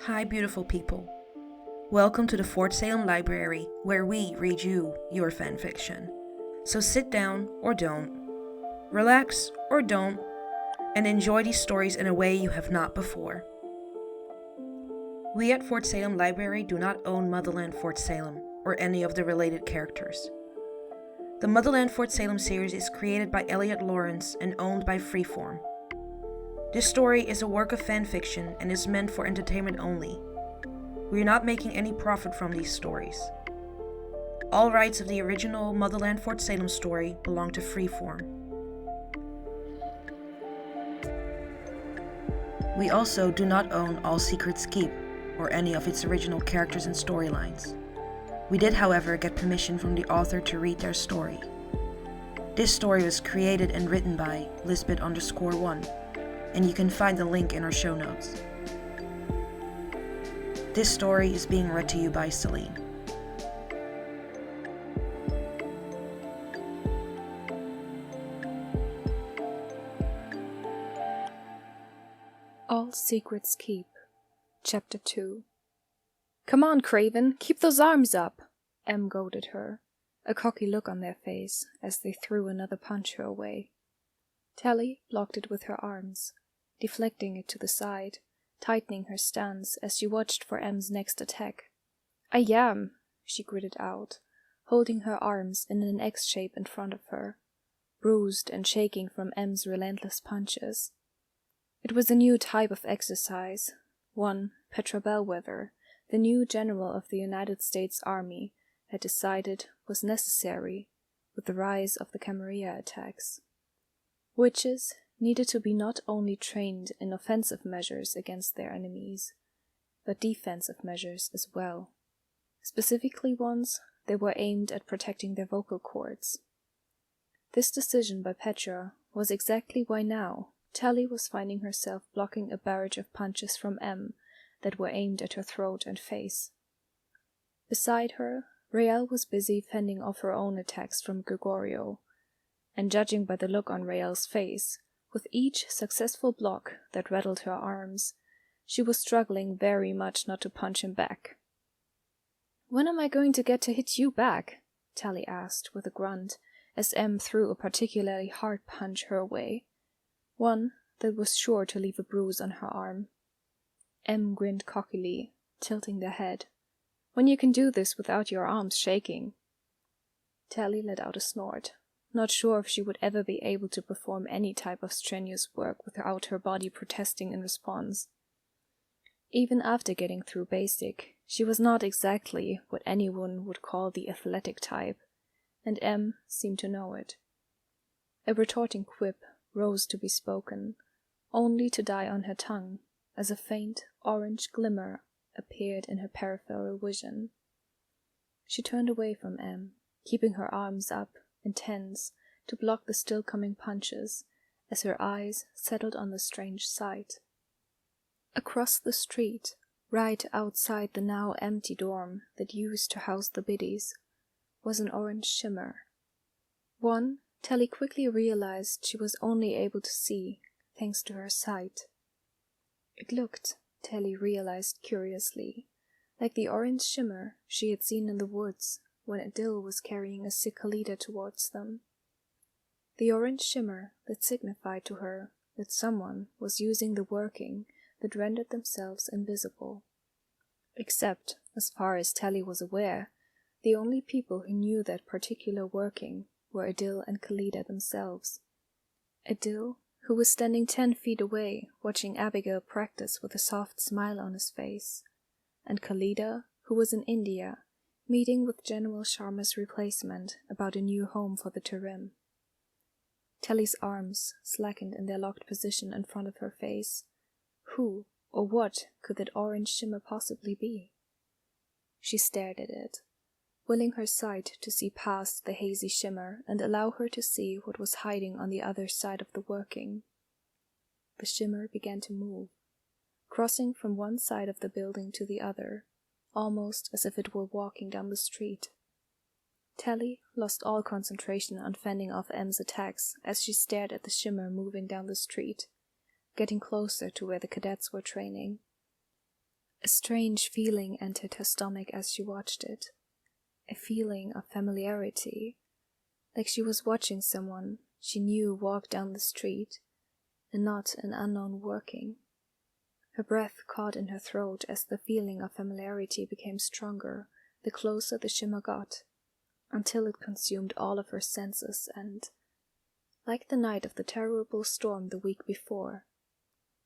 Hi, beautiful people. Welcome to the Fort Salem Library, where we read you your fanfiction. So sit down or don't, relax or don't, and enjoy these stories in a way you have not before. We at Fort Salem Library do not own Motherland Fort Salem or any of the related characters. The Motherland Fort Salem series is created by Elliot Lawrence and owned by Freeform. This story is a work of fanfiction and is meant for entertainment only. We are not making any profit from these stories. All rights of the original Motherland Fort Salem story belong to Freeform. We also do not own All Secrets Keep or any of its original characters and storylines. We did, however, get permission from the author to read their story. This story was created and written by Lisbeth_1, and you can find the link in our show notes. This story is being read to you by Celine. All Secrets Keep, Chapter 2. "Come on, Craven, keep those arms up," Em goaded her, a cocky look on their face as they threw another punch her way. Tally blocked it with her arms, deflecting it to the side, tightening her stance as she watched for Em's next attack. "I am," she gritted out, holding her arms in an X shape in front of her, bruised and shaking from Em's relentless punches. It was a new type of exercise, one Petra Bellwether, the new general of the United States Army, had decided was necessary with the rise of the Camarilla attacks. Witches needed to be not only trained in offensive measures against their enemies, but defensive measures as well, specifically ones that were aimed at protecting their vocal cords. This decision by Petra was exactly why now Tally was finding herself blocking a barrage of punches from Em that were aimed at her throat and face. Beside her, Rael was busy fending off her own attacks from Gregorio, and judging by the look on Rael's face, with each successful block that rattled her arms, she was struggling very much not to punch him back. "When am I going to get to hit you back?" Tally asked with a grunt as Em threw a particularly hard punch her way, one that was sure to leave a bruise on her arm. Em grinned cockily, tilting the head. "When you can do this without your arms shaking." Tally let out a snort, not sure if she would ever be able to perform any type of strenuous work without her body protesting in response. Even after getting through basic, she was not exactly what anyone would call the athletic type, and Em seemed to know it. A retorting quip rose to be spoken, only to die on her tongue as a faint orange glimmer appeared in her peripheral vision. She turned away from Em, keeping her arms up, intense, to block the still coming punches as her eyes settled on the strange sight. Across the street, right outside the now empty dorm that used to house the biddies, was an orange shimmer. One Tally quickly realized she was only able to see thanks to her sight. It looked, Tally realized curiously, like the orange shimmer she had seen in the woods when Adil was carrying a sick Khalida towards them. The orange shimmer that signified to her that someone was using the working that rendered themselves invisible. Except, as far as Tally was aware, the only people who knew that particular working were Adil and Khalida themselves. Adil, who was standing 10 feet away watching Abigail practice with a soft smile on his face, and Khalida, who was in India, meeting with General Sharma's replacement about a new home for the Tarim. Tally's arms slackened in their locked position in front of her face. Who or what could that orange shimmer possibly be? She stared at it, willing her sight to see past the hazy shimmer and allow her to see what was hiding on the other side of the working. The shimmer began to move, crossing from one side of the building to the other, almost as if it were walking down the street. Tally lost all concentration on fending off Em's attacks as she stared at the shimmer moving down the street, getting closer to where the cadets were training. A strange feeling entered her stomach as she watched it. A feeling of familiarity, like she was watching someone she knew walk down the street, and not an unknown working. Her breath caught in her throat as the feeling of familiarity became stronger the closer the shimmer got, until it consumed all of her senses and, like the night of the terrible storm the week before,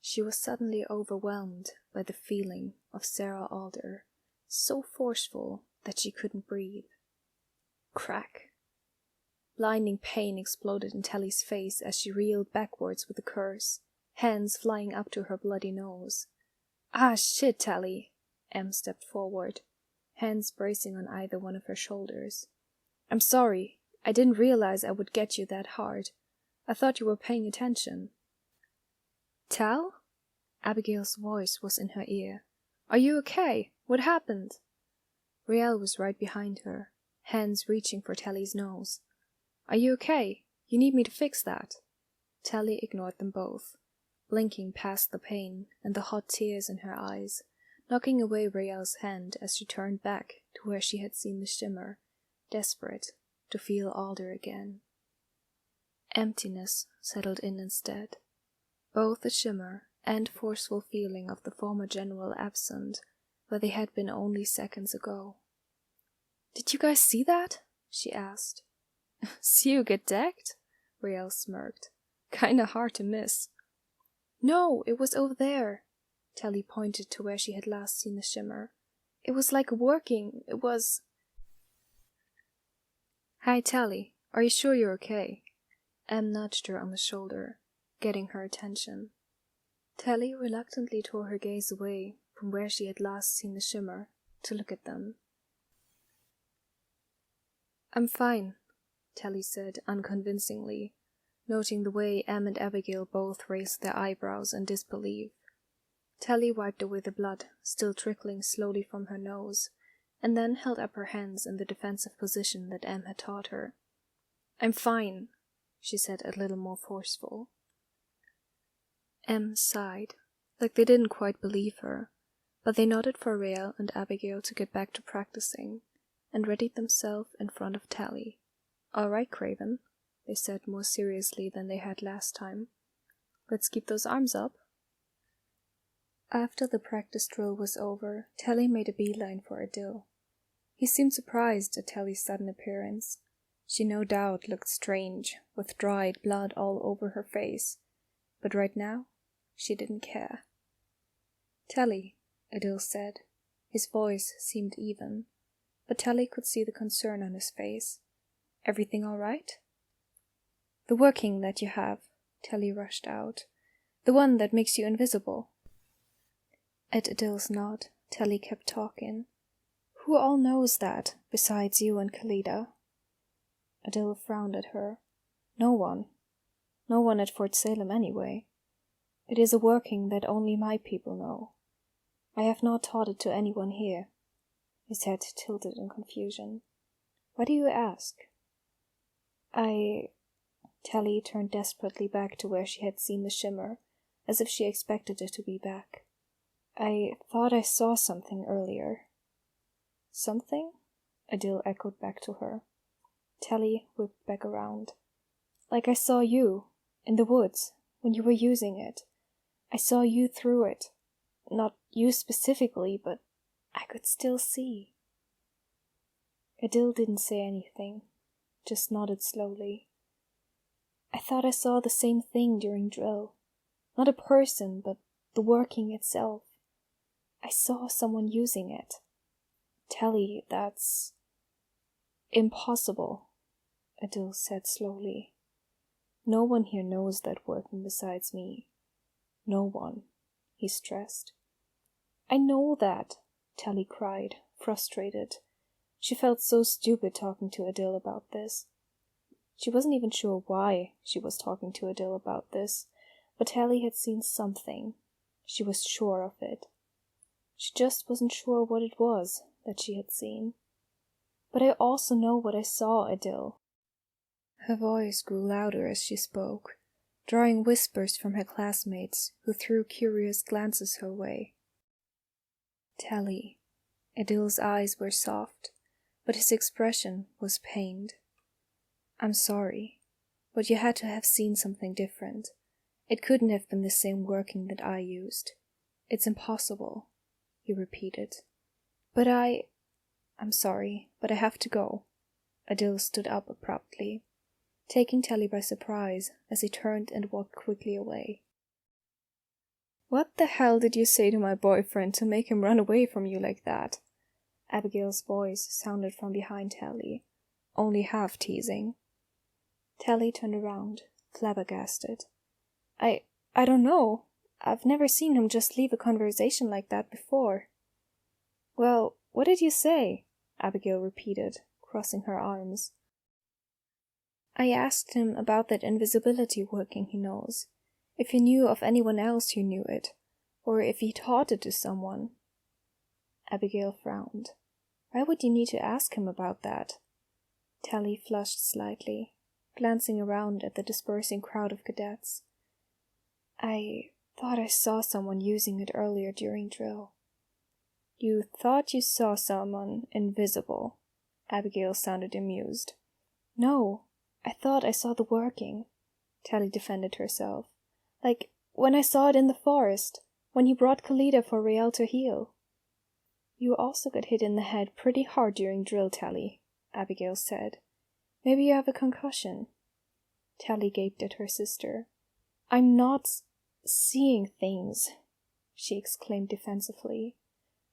she was suddenly overwhelmed by the feeling of Sarah Alder, so forceful that she couldn't breathe. Crack! Blinding pain exploded in Tally's face as she reeled backwards with a curse, hands flying up to her bloody nose. Ah, shit, Tally! Em stepped forward, hands bracing on either one of her shoulders. I'm sorry. I didn't realize I would get you that hard. I thought you were paying attention. Tal? Abigail's voice was in her ear. Are you okay? What happened? Riel was right behind her, hands reaching for Tally's nose. Are you okay? You need me to fix that. Tally ignored them both, blinking past the pain and the hot tears in her eyes, knocking away Riel's hand as she turned back to where she had seen the shimmer, desperate to feel Alder again. Emptiness settled in instead. Both the shimmer and forceful feeling of the former general absent where they had been only seconds ago. Did you guys see that? She asked. See you get decked? Riel smirked. Kinda hard to miss. No, it was over there. Tally pointed to where she had last seen the shimmer. It was like working. It was... Hi, Tally. Are you sure you're okay? Em nudged her on the shoulder, getting her attention. Tally reluctantly tore her gaze away from where she had last seen the shimmer to look at them. I'm fine, Tally said unconvincingly, noting the way Em and Abigail both raised their eyebrows in disbelief. Tally wiped away the blood, still trickling slowly from her nose, and then held up her hands in the defensive position that Em had taught her. I'm fine, she said a little more forceful. Em sighed, like they didn't quite believe her, but they nodded for Riel and Abigail to get back to practicing, and readied themselves in front of Tally. All right, Craven, they said more seriously than they had last time. Let's keep those arms up. After the practice drill was over, Tally made a beeline for Adil. He seemed surprised at Tally's sudden appearance. She no doubt looked strange, with dried blood all over her face, but right now she didn't care. Tally, Adil said. His voice seemed even, but Tally could see the concern on his face. Everything all right? The working that you have, Tally rushed out. The one that makes you invisible. At Adil's nod, Tally kept talking. Who all knows that, besides you and Khalida? Adil frowned at her. No one. No one at Fort Salem anyway. It is a working that only my people know. I have not taught it to anyone here. His head tilted in confusion. Why do you ask? Tally turned desperately back to where she had seen the shimmer, as if she expected it to be back. I thought I saw something earlier. Something? Adil echoed back to her. Tally whipped back around. Like I saw you, in the woods, when you were using it. I saw you through it. Not you specifically, but I could still see. Adil didn't say anything, just nodded slowly. I thought I saw the same thing during drill. Not a person, but the working itself. I saw someone using it. Tally, that's impossible, Adil said slowly. No one here knows that working besides me. No one, he stressed. I know that, Tally cried, frustrated. She felt so stupid talking to Adil about this. She wasn't even sure why she was talking to Adil about this, but Tally had seen something. She was sure of it. She just wasn't sure what it was that she had seen. But I also know what I saw, Adil. Her voice grew louder as she spoke, drawing whispers from her classmates, who threw curious glances her way. Tally. Adil's eyes were soft, but his expression was pained. I'm sorry, but you had to have seen something different. It couldn't have been the same working that I used. It's impossible, he repeated. But I'm sorry, but I have to go. Adil stood up abruptly, taking Tally by surprise as he turned and walked quickly away. What the hell did you say to my boyfriend to make him run away from you like that? Abigail's voice sounded from behind Tally, only half teasing. Tally turned around, flabbergasted. I don't know. I've never seen him just leave a conversation like that before. Well, what did you say? Abigail repeated, crossing her arms. I asked him about that invisibility working he knows, if he knew of anyone else who knew it, or if he taught it to someone. Abigail frowned. Why would you need to ask him about that? Tally flushed slightly, glancing around at the dispersing crowd of cadets. I thought I saw someone using it earlier during drill. You thought you saw someone invisible? Abigail sounded amused. No, I thought I saw the working, Tally defended herself. Like when I saw it in the forest, when he brought Kalida for Rael to heal. You also got hit in the head pretty hard during drill, Tally, Abigail said. Maybe you have a concussion. Tally gaped at her sister. I'm not seeing things, she exclaimed defensively.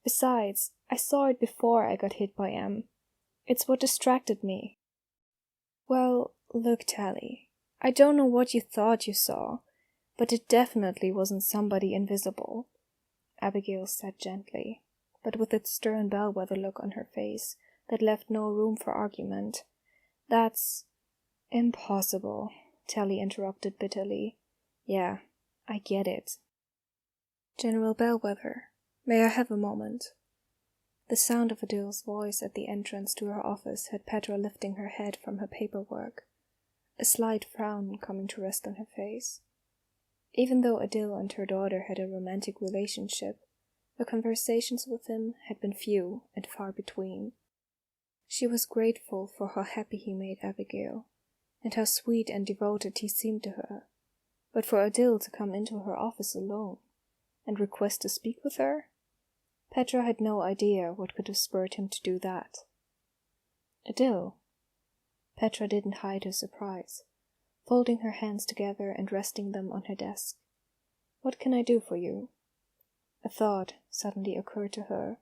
Besides, I saw it before I got hit by M. It's what distracted me. Well, look, Tally, I don't know what you thought you saw, but it definitely wasn't somebody invisible, Abigail said gently, but with that stern bellwether look on her face that left no room for argument. That's impossible, Tally interrupted bitterly. Yeah, I get it. General Bellwether, may I have a moment? The sound of Adil's voice at the entrance to her office had Petra lifting her head from her paperwork, a slight frown coming to rest on her face. Even though Adil and her daughter had a romantic relationship, her conversations with him had been few and far between. She was grateful for how happy he made Abigail, and how sweet and devoted he seemed to her, but for Adil to come into her office alone and request to speak with her? Petra had no idea what could have spurred him to do that. Adil? Petra didn't hide her surprise, folding her hands together and resting them on her desk. What can I do for you? A thought suddenly occurred to her,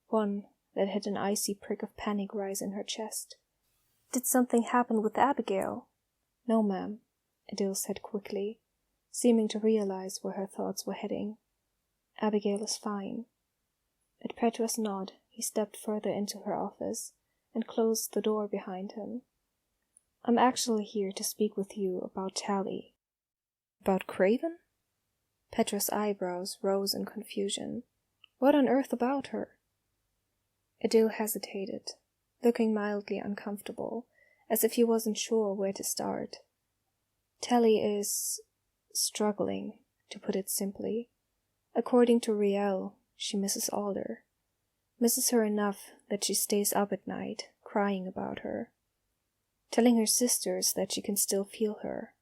one that had an icy prick of panic rise in her chest. Did something happen with Abigail? No, ma'am, Adil said quickly, seeming to realize where her thoughts were heading. Abigail is fine. At Petra's nod, he stepped further into her office and closed the door behind him. I'm actually here to speak with you about Tally. About Craven? Petra's eyebrows rose in confusion. What on earth about her? Adil hesitated, looking mildly uncomfortable, as if he wasn't sure where to start. Tally is struggling, to put it simply. According to Rael, she misses Alder. Misses her enough that she stays up at night, crying about her, telling her sisters that she can still feel her.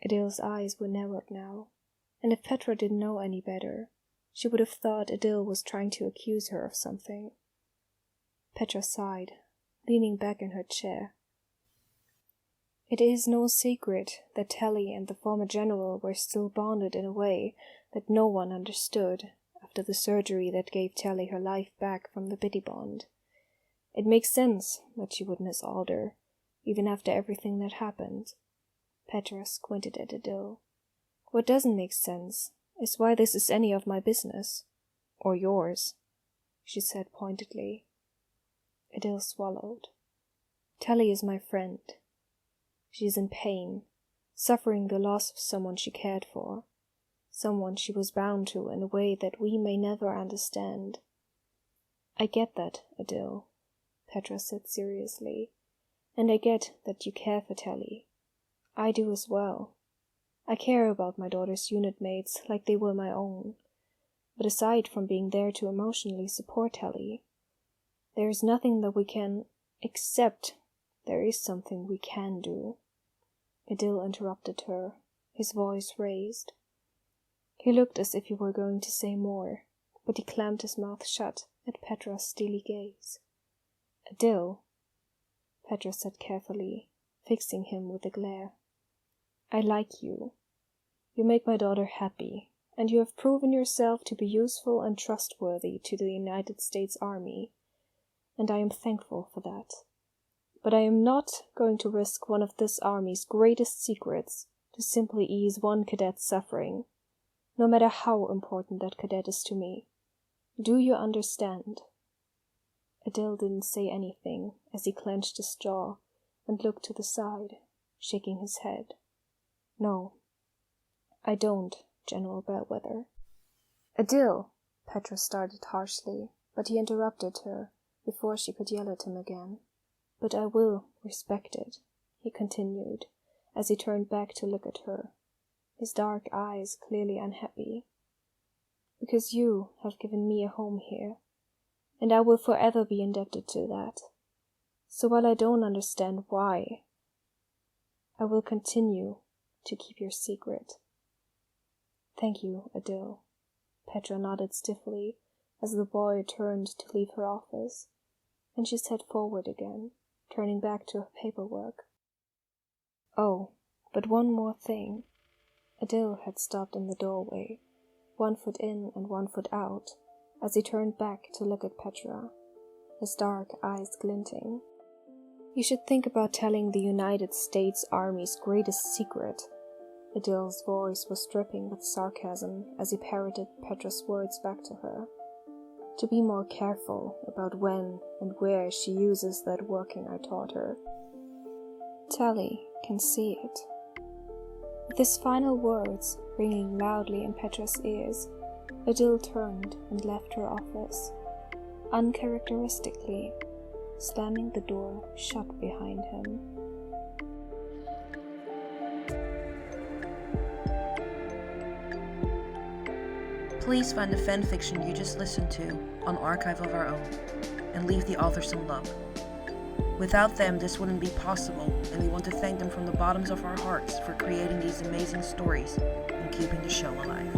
Adil's eyes were narrowed now, and if Petra didn't know any better, she would have thought Adil was trying to accuse her of something. Petra sighed, leaning back in her chair. It is no secret that Tally and the former general were still bonded in a way that no one understood after the surgery that gave Tally her life back from the Biddy bond. It makes sense that she would miss Alder, even after everything that happened. Petra squinted at Adil. What doesn't make sense is why this is any of my business. Or yours, she said pointedly. Adil swallowed. Tally is my friend. She is in pain, suffering the loss of someone she cared for, someone she was bound to in a way that we may never understand. I get that, Adil, Petra said seriously, and I get that you care for Tally. I do as well. I care about my daughter's unit mates like they were my own. But aside from being there to emotionally support Ellie, there is nothing that we can, except there is something we can do. Adil interrupted her, his voice raised. He looked as if he were going to say more, but he clamped his mouth shut at Petra's steely gaze. Adil, Petra said carefully, fixing him with a glare. I like you. You make my daughter happy, and you have proven yourself to be useful and trustworthy to the United States Army, and I am thankful for that. But I am not going to risk one of this army's greatest secrets to simply ease one cadet's suffering, no matter how important that cadet is to me. Do you understand? Adil didn't say anything as he clenched his jaw and looked to the side, shaking his head. No, I don't, General Bellwether. Adil, Petra started harshly, but he interrupted her before she could yell at him again. But I will respect it, he continued, as he turned back to look at her, his dark eyes clearly unhappy. Because you have given me a home here, and I will forever be indebted to that. So while I don't understand why, I will continue to keep your secret. Thank you, Adil. Petra nodded stiffly as the boy turned to leave her office, and she sat forward again, turning back to her paperwork. Oh, but one more thing. Adil had stopped in the doorway, 1 foot in and 1 foot out, as he turned back to look at Petra, his dark eyes glinting. You should think about telling the United States Army's greatest secret. Adil's voice was dripping with sarcasm as he parroted Petra's words back to her. To be more careful about when and where she uses that working I taught her. Tally can see it. With his final words ringing loudly in Petra's ears, Adil turned and left her office, uncharacteristically, slamming the door shut behind him. Please find the fanfiction you just listened to on Archive of Our Own, and leave the author some love. Without them, this wouldn't be possible, and we want to thank them from the bottoms of our hearts for creating these amazing stories and keeping the show alive.